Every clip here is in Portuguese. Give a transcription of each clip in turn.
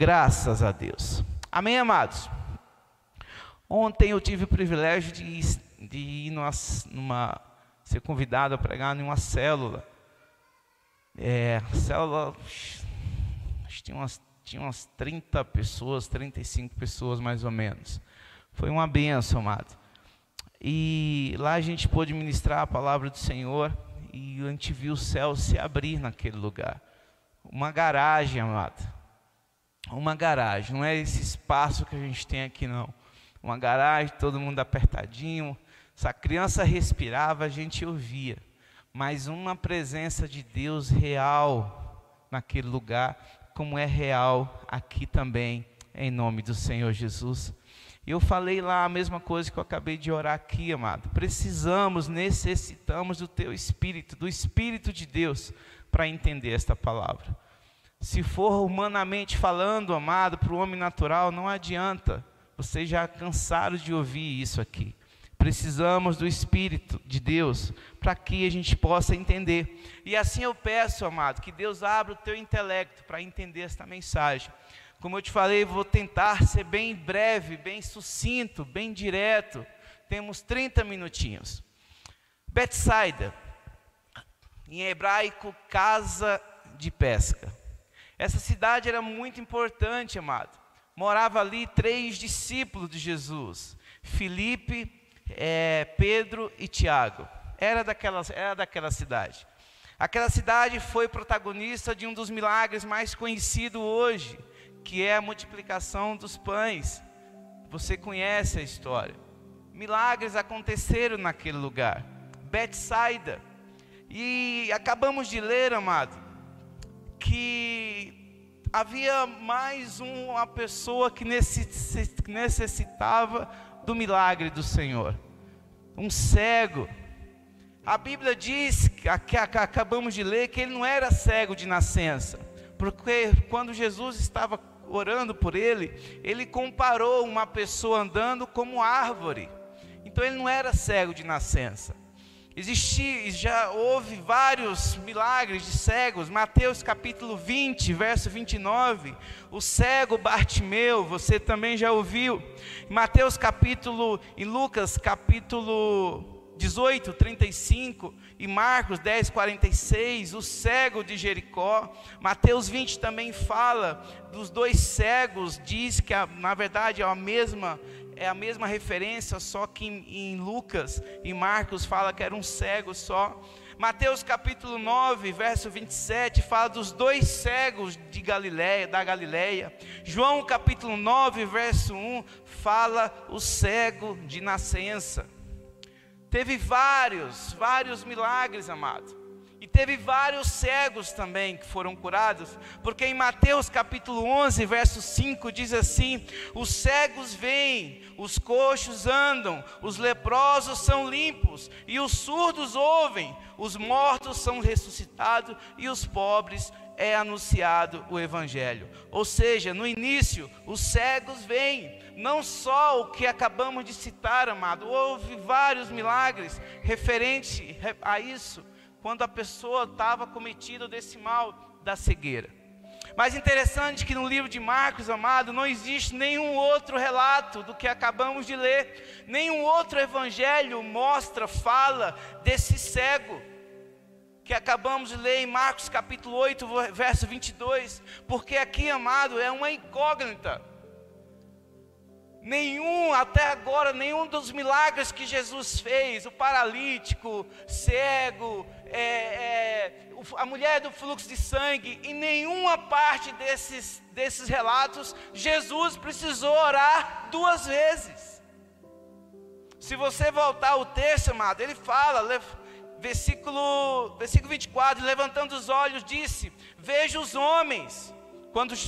Graças a Deus. Amém, amados? Ontem eu tive o privilégio de ir ser convidado a pregar em uma célula. Célula, acho que tinha umas 30 pessoas, 35 pessoas mais ou menos. Foi uma bênção, amado. E lá a gente pôde ministrar a palavra do Senhor e a gente viu o céu se abrir naquele lugar. Uma garagem, amado. Uma garagem, não é esse espaço que a gente tem aqui, não. Uma garagem, todo mundo apertadinho. Se a criança respirava, a gente ouvia. Mas uma presença de Deus real naquele lugar, como é real aqui também, em nome do Senhor Jesus. Eu falei lá a mesma coisa que eu acabei de orar aqui, amado. Necessitamos do teu Espírito, do Espírito de Deus, para entender esta palavra. Se for humanamente falando, amado, para o homem natural, não adianta. Vocês já cansaram de ouvir isso aqui. Precisamos do Espírito de Deus para que a gente possa entender. E assim eu peço, amado, que Deus abra o teu intelecto para entender esta mensagem. Como eu te falei, vou tentar ser bem breve, bem sucinto, bem direto. Temos 30 minutinhos. Betsaida, em hebraico, casa de pesca. Essa cidade era muito importante, amado. Morava ali 3 discípulos de Jesus. Filipe, Pedro e Tiago. Era daquela cidade. Aquela cidade foi protagonista de um dos milagres mais conhecidos hoje, que é a multiplicação dos pães. Você conhece a história. Milagres aconteceram naquele lugar. Betsaida. E acabamos de ler, amado, que havia mais uma pessoa que necessitava do milagre do Senhor. Um cego. A Bíblia diz, que acabamos de ler, que ele não era cego de nascença. Porque quando Jesus estava orando por ele, ele comparou uma pessoa andando como árvore. Então ele não era cego de nascença. Já houve vários milagres de cegos. Mateus capítulo 20, verso 29, o cego Bartimeu, você também já ouviu. Em Lucas capítulo 18, 35, e Marcos 10, 46, o cego de Jericó. Mateus 20 também fala dos 2 cegos, diz que na verdade é a mesma referência, só que em Lucas e Marcos fala que era um cego só. Mateus capítulo 9, verso 27, fala dos 2 cegos da Galileia. João capítulo 9, verso 1, fala o cego de nascença. Teve vários milagres, amado. E teve vários cegos também que foram curados, porque em Mateus capítulo 11, verso 5, diz assim: os cegos veem, os coxos andam, os leprosos são limpos, e os surdos ouvem, os mortos são ressuscitados, e os pobres é anunciado o Evangelho. Ou seja, no início, os cegos veem, não só o que acabamos de citar, amado, houve vários milagres referente a isso, quando a pessoa estava cometida desse mal da cegueira. Mas interessante que no livro de Marcos, amado, não existe nenhum outro relato do que acabamos de ler. Nenhum outro evangelho fala desse cego que acabamos de ler em Marcos capítulo 8, verso 22. Porque aqui, amado, é uma incógnita. Até agora, nenhum dos milagres que Jesus fez, o paralítico, cego, a mulher do fluxo de sangue, em nenhuma parte desses relatos, Jesus precisou orar 2 vezes. Se você voltar ao texto, amado, ele fala, versículo 24, levantando os olhos, disse: veja os homens.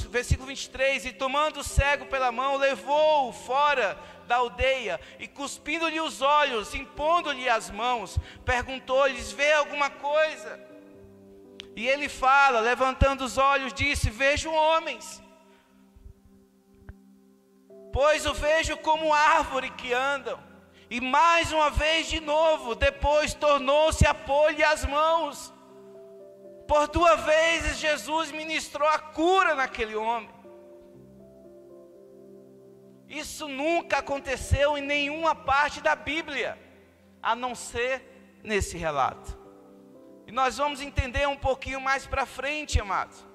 Versículo 23, e tomando o cego pela mão, levou-o fora da aldeia, e cuspindo-lhe os olhos, impondo-lhe as mãos, perguntou-lhes: vê alguma coisa? E ele fala, levantando os olhos, disse: vejo homens, pois o vejo como árvore que andam. E mais uma vez de novo, depois tornou-se a pôr-lhe as mãos. Por 2 vezes Jesus ministrou a cura naquele homem. Isso nunca aconteceu em nenhuma parte da Bíblia, a não ser nesse relato. E nós vamos entender um pouquinho mais para frente, amados.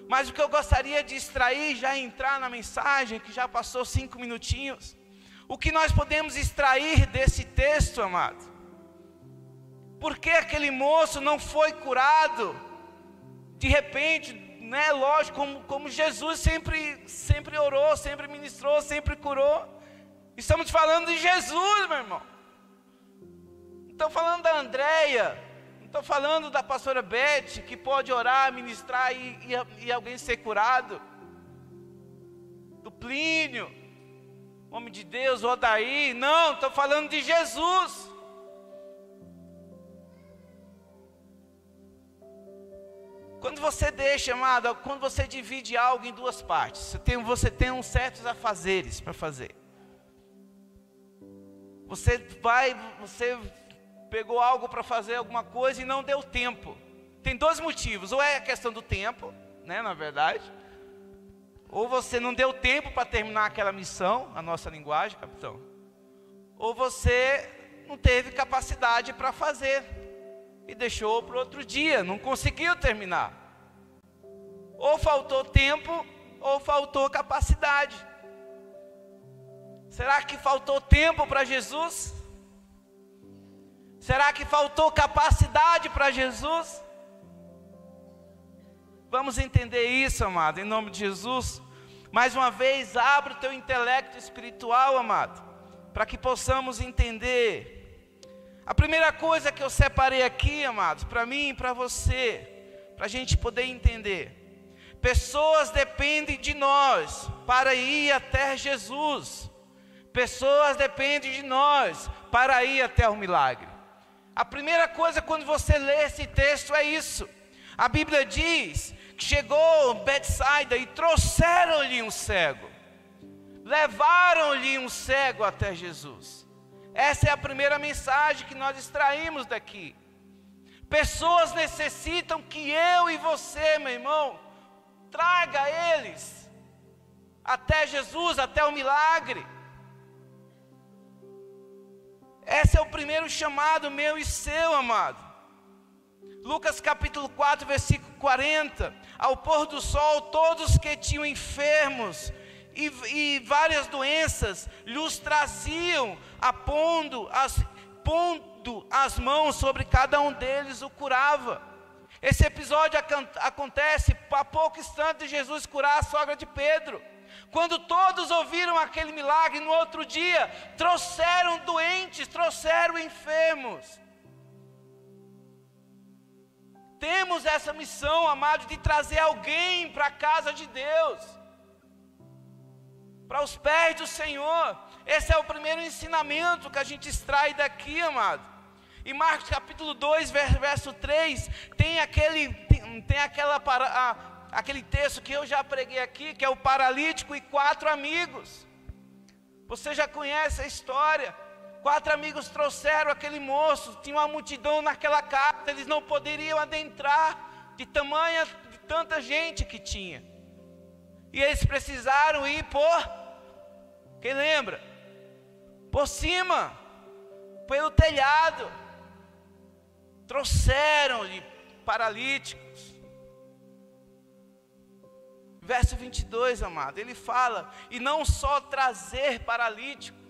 Mas o que eu gostaria de extrair, já entrar na mensagem, que já passou 5 minutinhos. O que nós podemos extrair desse texto, amado? Por que aquele moço não foi curado de repente, né? Lógico, como Jesus sempre orou, sempre ministrou, sempre curou. Estamos falando de Jesus, meu irmão. Não estou falando da Andréia, não estou falando da pastora Beth, que pode orar, ministrar e alguém ser curado. Do Plínio, homem de Deus, o Odaí. Não, estou falando de Jesus. Quando você deixa, amado, quando você divide algo em duas partes, você tem uns certos afazeres para fazer. Você pegou algo para fazer alguma coisa e não deu tempo. Tem 2 motivos, ou é a questão do tempo, né, na verdade, ou você não deu tempo para terminar aquela missão, a nossa linguagem, capitão, ou você não teve capacidade para fazer, e deixou para outro dia, não conseguiu terminar. Ou faltou tempo, ou faltou capacidade. Será que faltou tempo para Jesus? Será que faltou capacidade para Jesus? Vamos entender isso, amado, em nome de Jesus. Mais uma vez, abre o teu intelecto espiritual, amado, para que possamos entender. A primeira coisa que eu separei aqui, amados, para mim e para você, para a gente poder entender. Pessoas dependem de nós para ir até Jesus. Pessoas dependem de nós para ir até o milagre. A primeira coisa quando você lê esse texto é isso. A Bíblia diz que chegou Betsaida e trouxeram-lhe um cego. Levaram-lhe um cego até Jesus. Essa é a primeira mensagem que nós extraímos daqui. Pessoas necessitam que eu e você, meu irmão, traga eles até Jesus, até o milagre. Esse é o primeiro chamado meu e seu, amado. Lucas capítulo 4, versículo 40. Ao pôr do sol, todos que tinham enfermos e várias doenças, lhes traziam, pondo as mãos sobre cada um deles, o curava. Esse episódio acontece a pouco instante de Jesus curar a sogra de Pedro. Quando todos ouviram aquele milagre, no outro dia, trouxeram doentes, trouxeram enfermos. Temos essa missão, amado, de trazer alguém para a casa de Deus, para os pés do Senhor. Esse é o primeiro ensinamento que a gente extrai daqui, amado. Em Marcos capítulo 2, verso 3, tem aquele texto que eu já preguei aqui, que é o paralítico e 4 amigos. Você já conhece a história. 4 amigos trouxeram aquele moço, tinha uma multidão naquela casa, eles não poderiam adentrar de tanta gente que tinha. E eles precisaram ir quem lembra? Por cima, pelo telhado. Trouxeram-lhe paralíticos. Verso 22, amado, ele fala, e não só trazer paralíticos.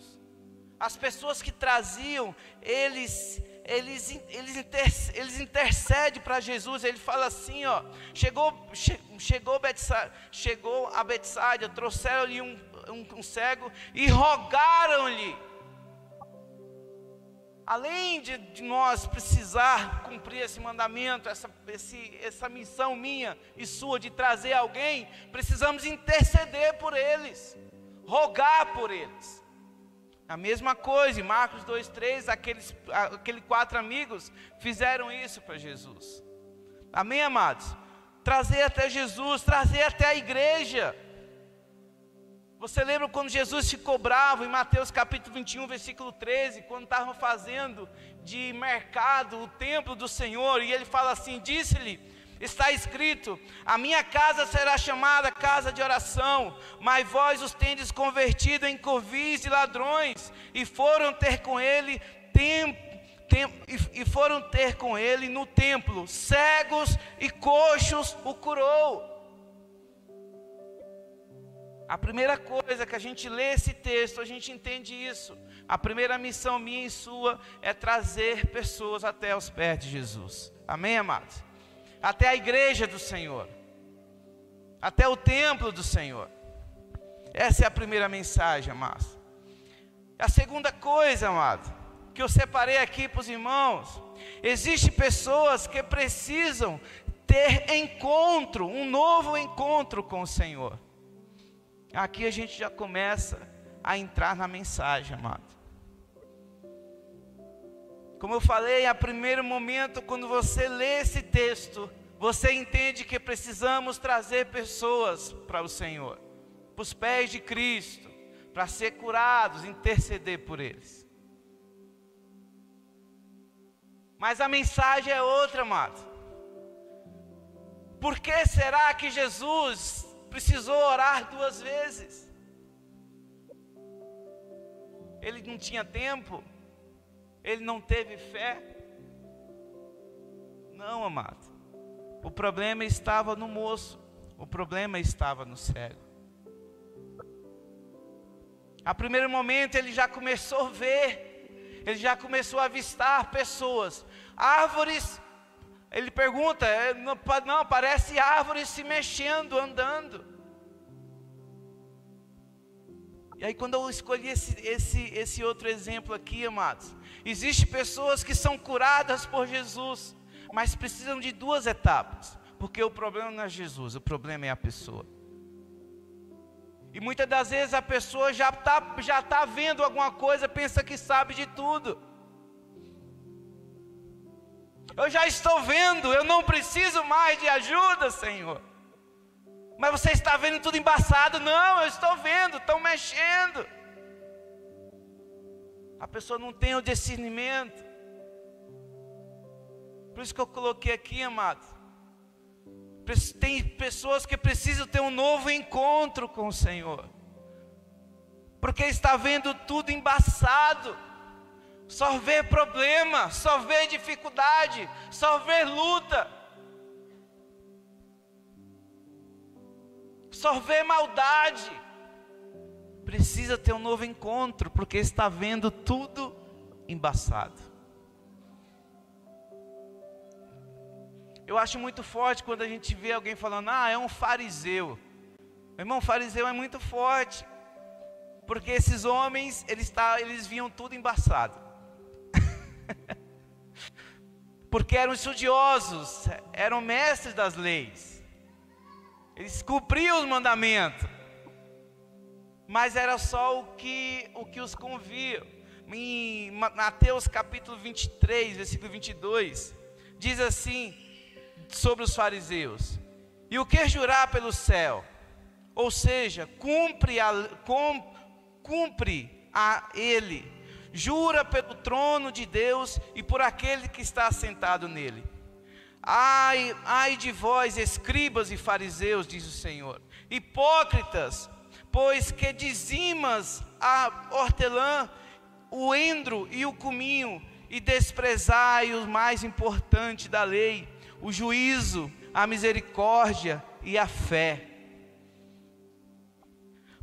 As pessoas que traziam, eles intercedem para Jesus. Ele fala assim, ó, chegou a Betsaida, trouxeram-lhe um cego e rogaram-lhe. Além de nós precisar cumprir esse mandamento, essa missão minha e sua de trazer alguém, precisamos interceder por eles, rogar por eles. A mesma coisa, em Marcos 2:3, aqueles 4 amigos fizeram isso para Jesus. Amém, amados? Trazer até Jesus, trazer até a igreja. Você lembra quando Jesus ficou bravo em Mateus capítulo 21, versículo 13, quando estavam fazendo de mercado o templo do Senhor, e ele fala assim, disse-lhe, Está escrito: a minha casa será chamada casa de oração, mas vós os tendes convertido em covis de ladrões. E foram ter com ele no templo, cegos e coxos o curou. A primeira coisa que a gente lê esse texto, a gente entende isso. A primeira missão minha e sua é trazer pessoas até os pés de Jesus. Amém, amados? Até a igreja do Senhor, até o templo do Senhor. Essa é a primeira mensagem, amados. A segunda coisa, amado, que eu separei aqui para os irmãos: existem pessoas que precisam ter encontro, um novo encontro com o Senhor. Aqui a gente já começa a entrar na mensagem, amado. Como eu falei, a primeiro momento, quando você lê esse texto, você entende que precisamos trazer pessoas para o Senhor, para os pés de Cristo, para ser curados, interceder por eles. Mas a mensagem é outra, amado. Por que será que Jesus precisou orar 2 vezes? Ele não tinha tempo? Ele não teve fé? Não, amado. O problema estava no moço. O problema estava no cego. A primeiro momento ele já começou a ver. Ele já começou a avistar pessoas. Árvores. Ele pergunta, não, parece árvores se mexendo, andando. E aí quando eu escolhi esse outro exemplo aqui, amados, existem pessoas que são curadas por Jesus, mas precisam de 2 etapas, porque o problema não é Jesus, o problema é a pessoa. E muitas das vezes a pessoa já tá vendo alguma coisa, pensa que sabe de tudo. Eu já estou vendo, eu não preciso mais de ajuda, Senhor. Mas você está vendo tudo embaçado. Não, eu estou vendo, estão mexendo. A pessoa não tem o discernimento. Por isso que eu coloquei aqui, amado. Tem pessoas que precisam ter um novo encontro com o Senhor, porque está vendo tudo embaçado. Só vê problema, só vê dificuldade, só vê luta, só vê maldade. Precisa ter um novo encontro, porque está vendo tudo embaçado. Eu acho muito forte quando a gente vê alguém falando: é um fariseu. Meu irmão, fariseu é muito forte, porque esses homens, eles viam tudo embaçado. Porque eram estudiosos, eram mestres das leis, eles cumpriam os mandamentos, mas era só o que os convia. Em Mateus capítulo 23, versículo 22, diz assim sobre os fariseus: e o que jurar pelo céu, ou seja, cumpre a ele, jura pelo trono de Deus e por aquele que está assentado nele. Ai de vós, escribas e fariseus, diz o Senhor, hipócritas, pois que dizimas a hortelã, o endro e o cominho, e desprezai o mais importante da lei, o juízo, a misericórdia e a fé.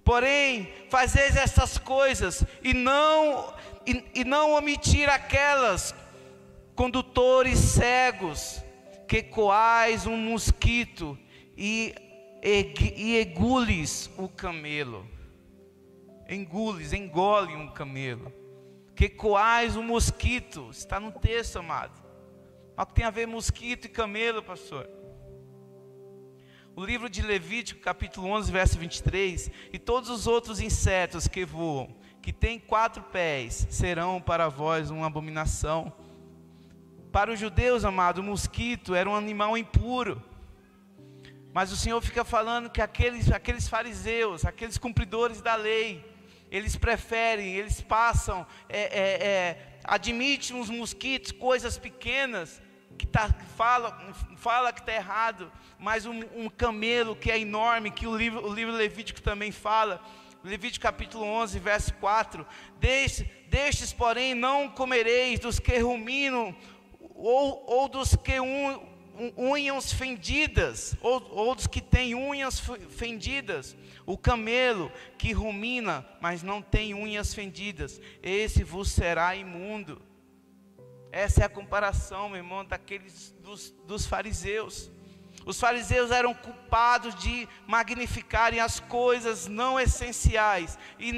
Porém, fazeis essas coisas e não omitir aquelas, condutores cegos, que coais um mosquito e engules o camelo. Engole um camelo. Que coais um mosquito. Está no texto, amado. Mas o que tem a ver mosquito e camelo, pastor? O livro de Levítico, capítulo 11, verso 23. E todos os outros insetos que voam, que têm 4 pés, serão para vós uma abominação. Para os judeus, amado, o mosquito era um animal impuro. Mas o Senhor fica falando que aqueles fariseus, aqueles cumpridores da lei, eles preferem, eles passam, admitem os mosquitos, coisas pequenas, fala que está errado, mas um camelo que é enorme, que o livro Levítico também fala, Levítico capítulo 11, verso 4, destes porém não comereis dos que ruminam, ou dos que unhas fendidas, ou dos que têm unhas fendidas. O camelo que rumina, mas não tem unhas fendidas, esse vos será imundo. Essa é a comparação, meu irmão, dos fariseus. Os fariseus eram culpados de magnificarem as coisas não essenciais e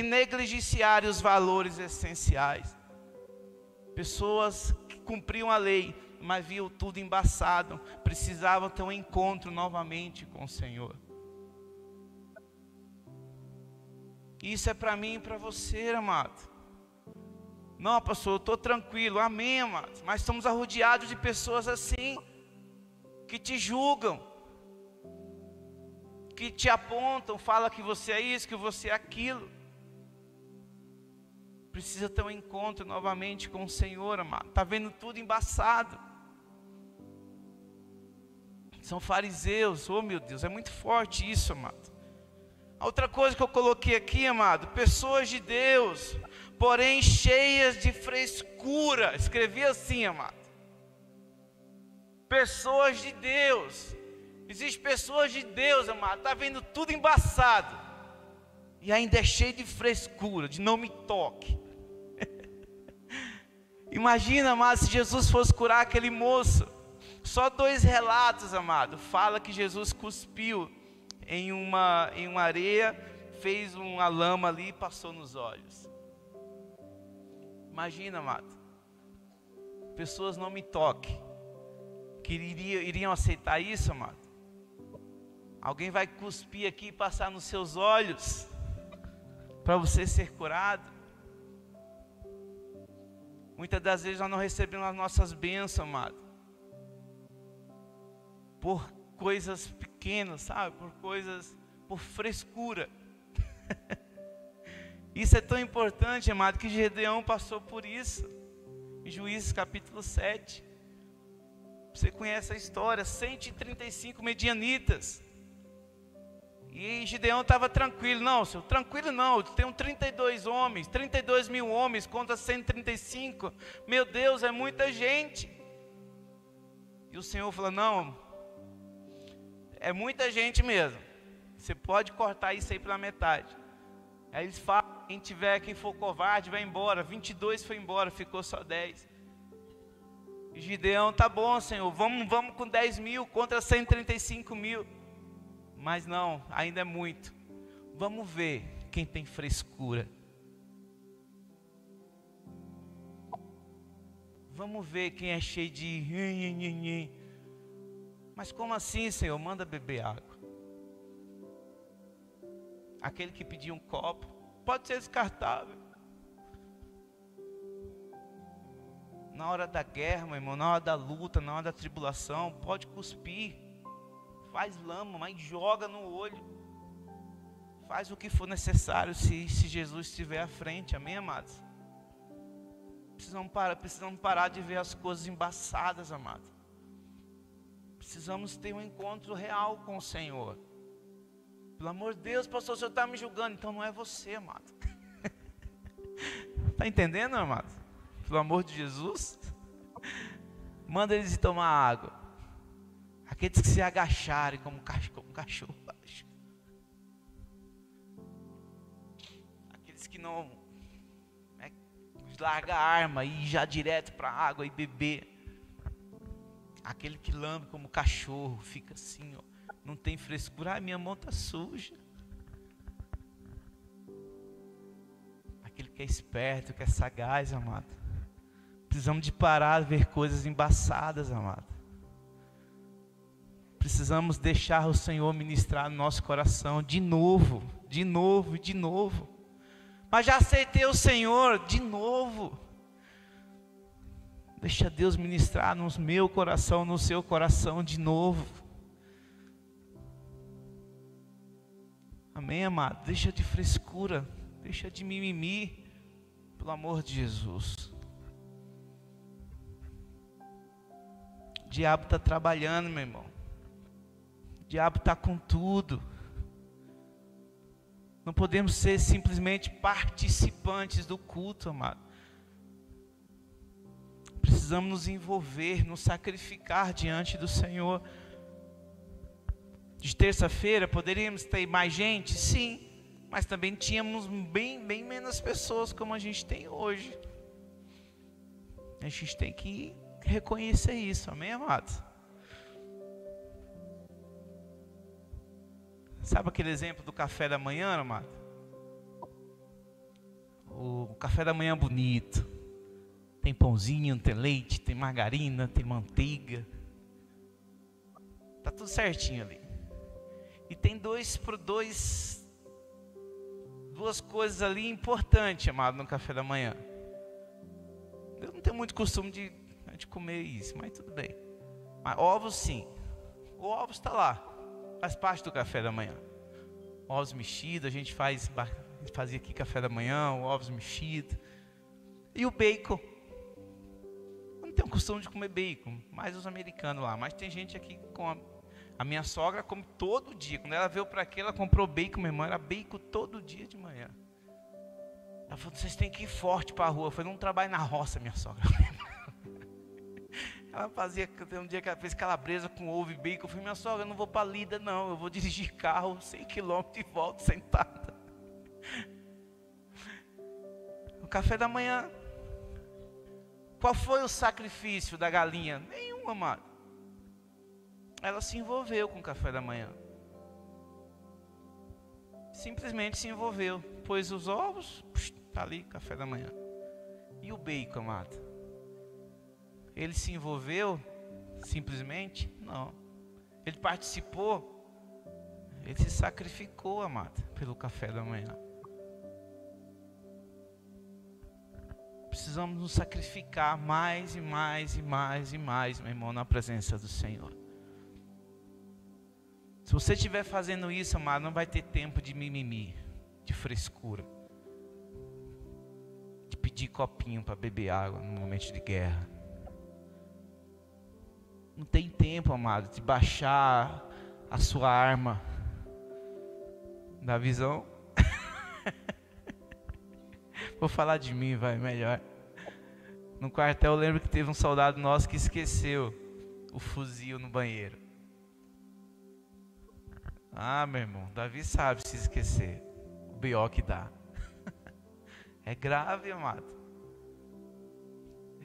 negligenciarem os valores essenciais. Pessoas que cumpriam a lei, mas viam tudo embaçado, precisavam ter um encontro novamente com o Senhor. Isso é para mim e para você, amado. Não, pastor, eu estou tranquilo, amém, amados. Mas estamos rodeados de pessoas assim, que te julgam, que te apontam, falam que você é isso, que você é aquilo. Precisa ter um encontro novamente com o Senhor, amado. Está vendo tudo embaçado. São fariseus, oh meu Deus, é muito forte isso, amado. A outra coisa que eu coloquei aqui, amado, pessoas de Deus, porém cheias de frescura. Escrevi assim, amado. Pessoas de Deus. Existem pessoas de Deus, amado. Está vendo tudo embaçado. E ainda é cheio de frescura, de não me toque. Imagina, amado, se Jesus fosse curar aquele moço. Só 2 relatos, amado. Fala que Jesus cuspiu em uma areia, fez uma lama ali e passou nos olhos. Imagina, amado, pessoas não me toquem, que iriam aceitar isso, amado? Alguém vai cuspir aqui e passar nos seus olhos, para você ser curado? Muitas das vezes nós não recebemos as nossas bênçãos, amado, por coisas pequenas, sabe? Por frescura. Isso é tão importante, amado, que Gedeão passou por isso. Em Juízes capítulo 7. Você conhece a história, 135 medianitas. E Gedeão estava tranquilo. Não, senhor, tranquilo não, eu tenho 32 homens, 32 mil homens contra 135. Meu Deus, é muita gente. E o Senhor falou, não, é muita gente mesmo. Você pode cortar isso aí pela metade. Aí eles falam, quem for covarde vai embora. 22 foi embora, ficou só 10. E Gideão, tá bom, Senhor, vamos com 10 mil contra 135 mil. Mas não, ainda é muito. Vamos ver quem tem frescura. Vamos ver quem é cheio de... Mas como assim, Senhor? Manda beber água. Aquele que pediu um copo, pode ser descartável. Na hora da guerra, meu irmão, na hora da luta, na hora da tribulação, pode cuspir. Faz lama, mas joga no olho. Faz o que for necessário se Jesus estiver à frente, amém, amados? Precisamos parar de ver as coisas embaçadas, amados. Precisamos ter um encontro real com o Senhor. Pelo amor de Deus, pastor, o senhor está me julgando. Então não é você, amado. Está entendendo, amado? Pelo amor de Jesus. Manda eles ir tomar água. Aqueles que se agacharem como cachorro. Aqueles que não larga a arma e ir já direto para a água e beber. Aquele que lambe como cachorro, fica assim, ó. Não tem frescura, minha mão está suja. Aquele que é esperto, que é sagaz, amado. Precisamos de parar de ver coisas embaçadas, amado. Precisamos deixar o Senhor ministrar no nosso coração de novo, de novo e de novo. Mas já aceitei o Senhor de novo. Deixa Deus ministrar no meu coração, no seu coração de novo. Amém, amado? Deixa de frescura, deixa de mimimi, pelo amor de Jesus. O diabo está trabalhando, meu irmão. O diabo está com tudo. Não podemos ser simplesmente participantes do culto, amado. Precisamos nos envolver, nos sacrificar diante do Senhor. De terça-feira poderíamos ter mais gente? Sim. Mas também tínhamos bem menos pessoas como a gente tem hoje. A gente tem que reconhecer isso, amém, amados? Sabe aquele exemplo do café da manhã, amado? O café da manhã bonito. Tem pãozinho, tem leite, tem margarina, tem manteiga. Tá tudo certinho ali. E tem duas coisas ali importantes, amado, no café da manhã. Eu não tenho muito costume de comer isso, mas tudo bem. Mas ovos sim. O ovo está lá. Faz parte do café da manhã. Ovos mexidos, a gente fazia aqui café da manhã, ovos mexidos. E o bacon. Eu não tenho costume de comer bacon, mais os americanos lá. Mas tem gente aqui que come. A minha sogra come todo dia. Quando ela veio para aqui, ela comprou bacon, meu irmão. Era bacon todo dia de manhã. Ela falou, vocês têm que ir forte para a rua. Eu falei, não trabalho na roça, minha sogra. Ela fazia, tem um dia que ela fez calabresa com ovo e bacon. Eu falei, minha sogra, eu não vou para Lida não. Eu vou dirigir carro 100 km e volto sentada. O café da manhã. Qual foi o sacrifício da galinha? Nenhum, amado. Ela se envolveu com o café da manhã. Simplesmente se envolveu. Pôs os ovos, está ali, café da manhã. E o bacon, amado? Ele se envolveu simplesmente? Não. Ele participou? Ele se sacrificou, amado, pelo café da manhã. Precisamos nos sacrificar mais e mais e mais e mais, meu irmão, na presença do Senhor. Se você estiver fazendo isso, amado, não vai ter tempo de mimimi, de frescura, de pedir copinho para beber água no momento de guerra. Não tem tempo, amado, de baixar a sua arma da visão. Vou falar de mim, vai, melhor. No quartel eu lembro que teve um soldado nosso que esqueceu o fuzil no banheiro. Ah, meu irmão, Davi sabe se esquecer. O B.O. que dá. É grave, amado.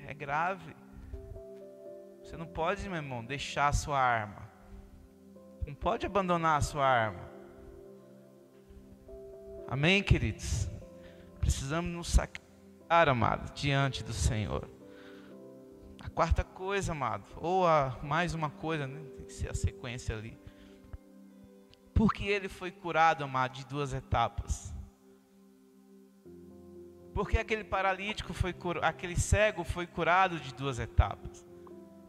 É grave. Você não pode, meu irmão, deixar a sua arma. Não pode abandonar a sua arma. Amém, queridos? Precisamos nos sacrificar, amado, diante do Senhor. A quarta coisa, amado, ou mais uma coisa, né? Tem que ser a sequência ali. Porque ele foi curado, amado, de duas etapas. Porque aquele paralítico aquele cego foi curado de duas etapas.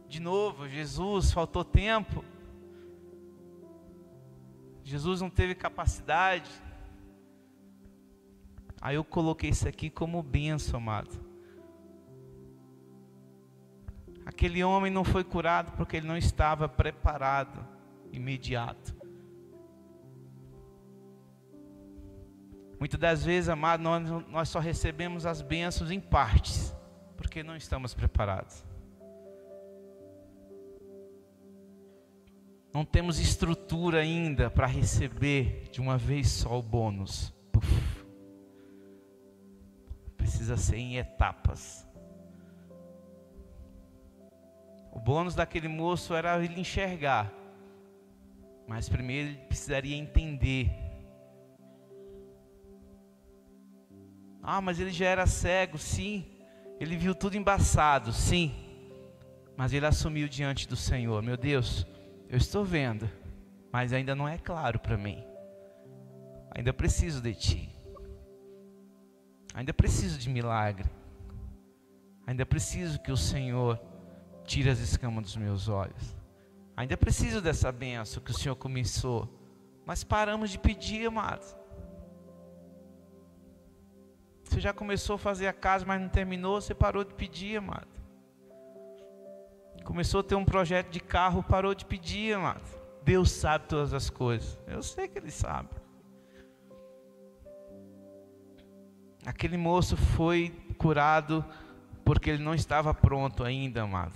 De novo, Jesus, faltou tempo. Jesus não teve capacidade. Aí eu coloquei isso aqui como bênção, amado. Aquele homem não foi curado porque ele não estava preparado, imediato. Muitas das vezes, amado, nós só recebemos as bênçãos em partes, porque não estamos preparados. Não temos estrutura ainda para receber de uma vez só o bônus. Puf. Precisa ser em etapas. O bônus daquele moço era ele enxergar. Mas primeiro ele precisaria entender. Ah, mas ele já era cego, sim. Ele viu tudo embaçado, sim. Mas ele assumiu diante do Senhor. Meu Deus, eu estou vendo, mas ainda não é claro para mim. Ainda preciso de Ti. Ainda preciso de milagre. Ainda preciso que o Senhor tire as escamas dos meus olhos. Ainda preciso dessa bênção que o Senhor começou. Mas paramos de pedir, amados. Você já começou a fazer a casa, mas não terminou, você parou de pedir, amado. Começou a ter um projeto de carro, parou de pedir, amado. Deus sabe todas as coisas. Eu sei que Ele sabe. Aquele moço foi curado porque ele não estava pronto ainda, amado.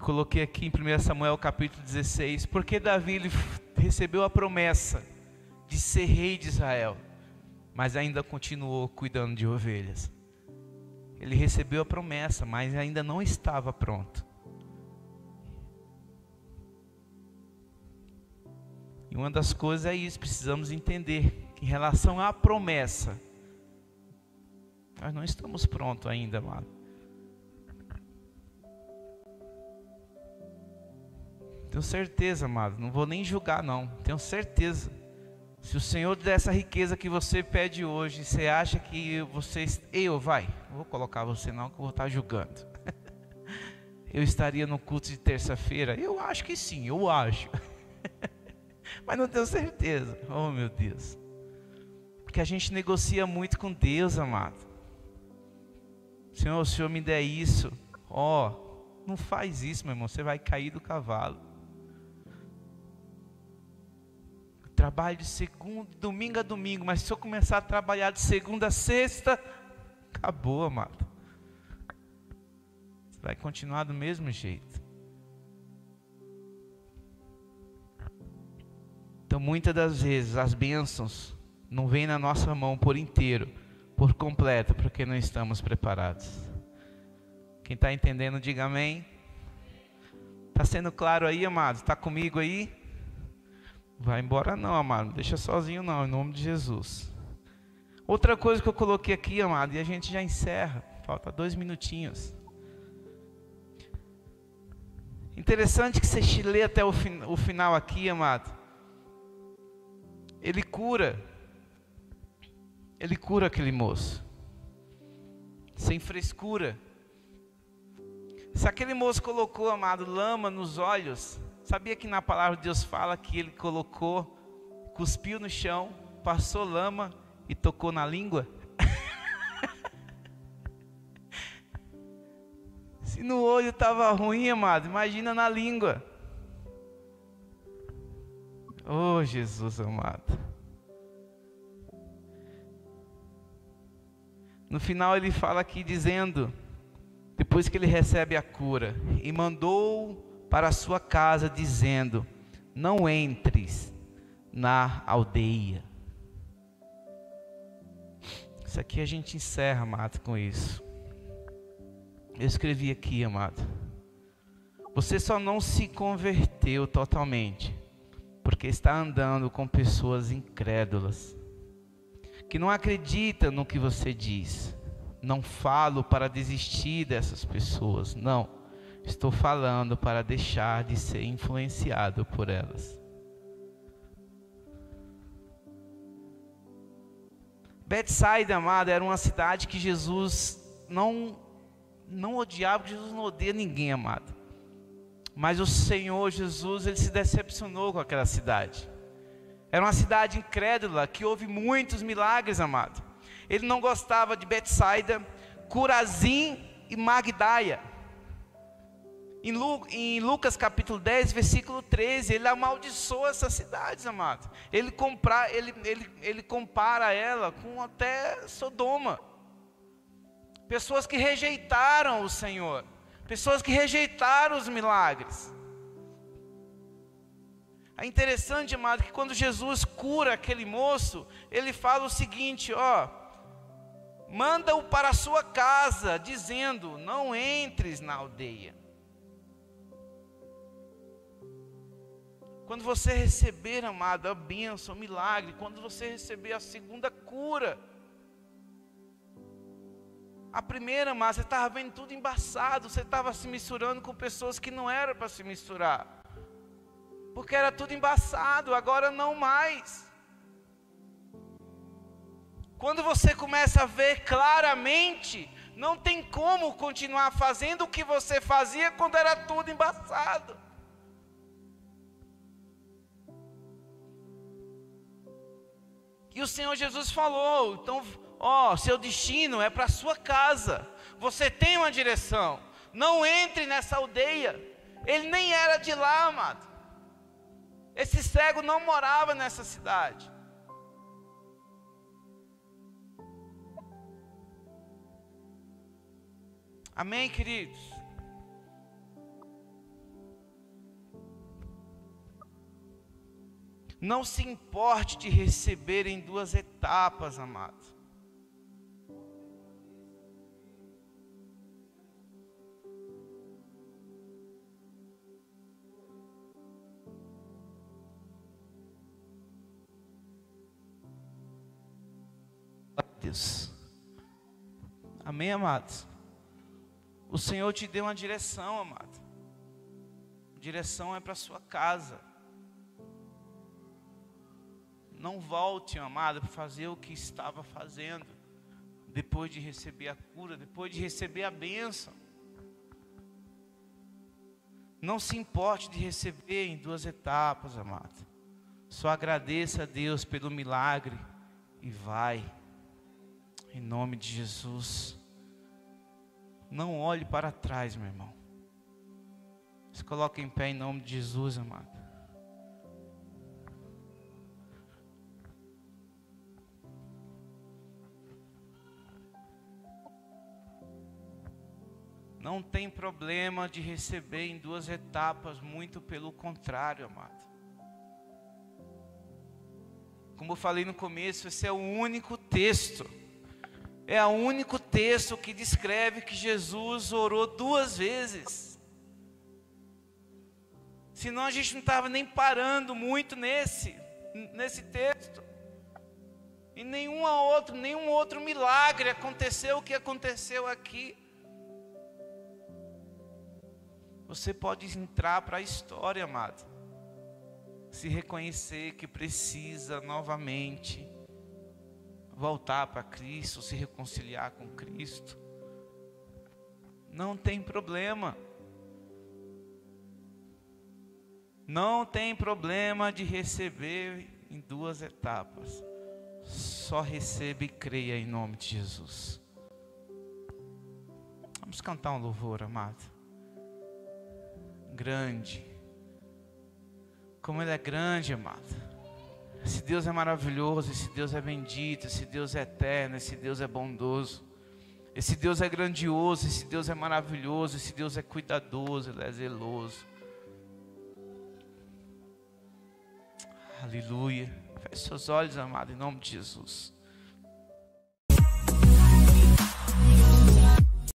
Coloquei aqui em 1 Samuel capítulo 16, porque Davi ele recebeu a promessa de ser rei de Israel, mas ainda continuou cuidando de ovelhas. Ele recebeu a promessa, mas ainda não estava pronto. E uma das coisas é isso, precisamos entender que em relação à promessa, nós não estamos prontos ainda, amado. Tenho certeza, amado, não vou nem julgar não, tenho certeza. Se o Senhor der essa riqueza que você pede hoje, você acha que você... não vou colocar você não, que eu vou estar julgando. Eu estaria no culto de terça-feira? Eu acho que sim, eu acho. Mas não tenho certeza. Oh meu Deus. Porque a gente negocia muito com Deus, amado. Senhor, o Senhor me der isso. Não faz isso, meu irmão, você vai cair do cavalo. Trabalho de segunda, domingo a domingo, mas se eu começar a trabalhar de segunda a sexta, acabou, amado. Você vai continuar do mesmo jeito. Então, muitas das vezes, as bênçãos não vêm na nossa mão por inteiro, por completo, porque não estamos preparados. Quem está entendendo, diga amém. Está sendo claro aí, amado? Está comigo aí? Vai embora não, amado, não deixa sozinho não, em nome de Jesus. Outra coisa que eu coloquei aqui, amado, e a gente já encerra, falta 2 minutinhos. Interessante que você lê até o final aqui, amado. Ele cura aquele moço, sem frescura. Se aquele moço colocou, amado, lama nos olhos, sabia que na palavra de Deus fala que ele cuspiu no chão, passou lama e tocou na língua? Se no olho estava ruim, amado, imagina na língua. Oh Jesus amado. No final ele fala aqui dizendo, depois que ele recebe a cura, e mandou para a sua casa dizendo, não entres na aldeia. Isso aqui a gente encerra, amado, com isso. Eu escrevi aqui, amado. Você só não se converteu totalmente, porque está andando com pessoas incrédulas, que não acreditam no que você diz. Não falo para desistir dessas pessoas, não. Estou falando para deixar de ser influenciado por elas. Betsaida, amado, era uma cidade que Jesus não odiava, porque Jesus não odeia ninguém, amado. Mas o Senhor Jesus, Ele se decepcionou com aquela cidade. Era uma cidade incrédula, que houve muitos milagres, amado. Ele não gostava de Betsaida, Corazim e Magdaia. Em Lucas capítulo 10, versículo 13, ele amaldiçoa essas cidades, amado. Ele compara ela com até Sodoma. Pessoas que rejeitaram o Senhor. Pessoas que rejeitaram os milagres. É interessante, amado, que quando Jesus cura aquele moço, ele fala o seguinte, manda-o para a sua casa, dizendo, não entres na aldeia. Quando você receber, amado, a bênção, o milagre, quando você receber a segunda cura, a primeira, amado, você estava vendo tudo embaçado, você estava se misturando com pessoas que não eram para se misturar, porque era tudo embaçado, agora não mais. Quando você começa a ver claramente, não tem como continuar fazendo o que você fazia quando era tudo embaçado. E o Senhor Jesus falou, então seu destino é para a sua casa. Você tem uma direção. Não entre nessa aldeia. Ele nem era de lá, amado. Esse cego não morava nessa cidade. Amém, queridos? Não se importe de receber em 2 etapas, amados. Deus. Amém, amados? O Senhor te deu uma direção, amado. Direção é para a sua casa. Não volte, amado, para fazer o que estava fazendo, depois de receber a cura, depois de receber a bênção. Não se importe de receber em 2 etapas, amado. Só agradeça a Deus pelo milagre e vai. Em nome de Jesus. Não olhe para trás, meu irmão. Se coloque em pé em nome de Jesus, amado. Não tem problema de receber em 2 etapas, muito pelo contrário, amado. Como eu falei no começo, esse é o único texto. É o único texto que descreve que Jesus orou 2 vezes. Senão a gente não estava nem parando muito nesse texto. E nenhum outro milagre aconteceu o que aconteceu aqui. Você pode entrar para a história, amado. Se reconhecer que precisa novamente voltar para Cristo, se reconciliar com Cristo. Não tem problema. Não tem problema de receber em 2 etapas. Só receba e creia em nome de Jesus. Vamos cantar um louvor, amado. Grande. Como Ele é grande, amado. Esse Deus é maravilhoso, esse Deus é bendito, esse Deus é eterno, esse Deus é bondoso. Esse Deus é grandioso, esse Deus é maravilhoso, esse Deus é cuidadoso, Ele é zeloso. Aleluia. Feche seus olhos, amado, em nome de Jesus.